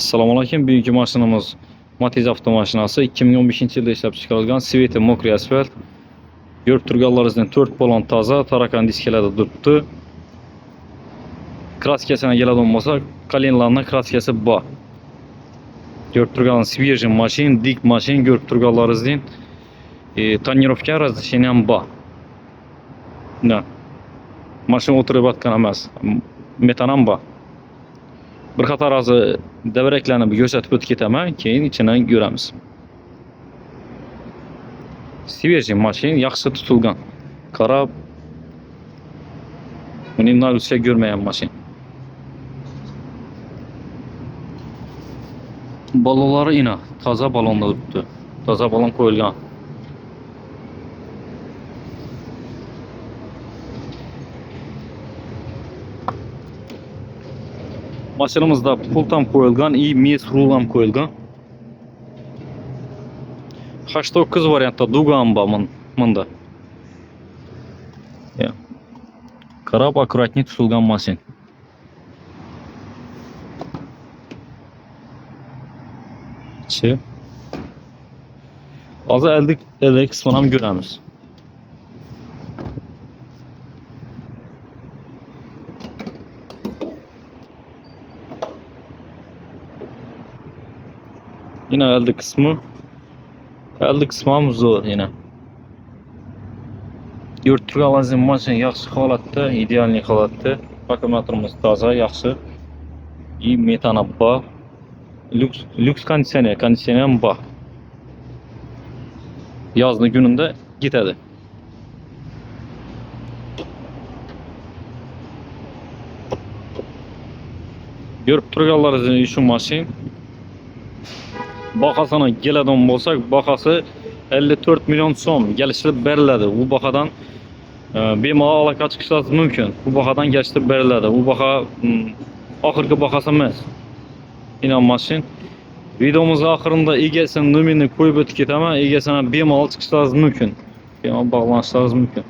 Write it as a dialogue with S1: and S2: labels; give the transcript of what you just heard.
S1: Assalomualaikum. Bugünkü maşinimiz Matiz avtomashinasi 2015-yilda ishlab chiqarilgan Sveti Mokriy asfalt. Ko'rib turganlaringizdan 4 balon toza, tarakan diskalarda turibdi. Kraskasini keladigan bo'lsa, kolenlarning kraskasi bor. Ko'rib turgan свежий mashin, dik mashin ko'rib turganlaringizdan tonirovka razрешение ham bor. Na. Mashina o'tirib yotgan emas, metan ham bor. Bir qator davraklarni ko'rsatib o'tib ketaman, keyin ichidan ko'ramiz. Свежий mashin, yaxshi tutilgan. Qarab, uning nag'ilcha ko'rmagan mashin. Balonlari ina, toza balonda turibdi. Toza balon qo'yilgan. Mashinamizda pult ham qo'yilgan, mes rul ham qo'yilgan. 8 variantda duga ham bor bunda. Qarab, akkuratni tutilgan mashin. Hozir elde qismini ham ko'ramiz. Yine elde kısmı ham zo'r yine. Yurtturganlaringiz mashin yaxshi holatda, ideal holatda. Akkumulyatorimiz toza, yaxshi. Metana bor. Lüks konditsioner ham bor. Yozning kunida ketadi. Ko'rib turganlaringiz shu mashin. Bahasına keladigan bo'lsak, bahası 54 milyon so'm kelishtirib beriladi. Bu bahadan bemalol aloqa chiqishingiz mumkin. Bu bahadan kelishtirib beriladi. Bu baha oxirgi bahasi emas. İnan mashin. Videomuz oxirida egasini nomerini qo'yib o'tib ketaman. Egasini bemalol chiqishingiz mumkin. Bemalol bog'lanishingiz mumkin.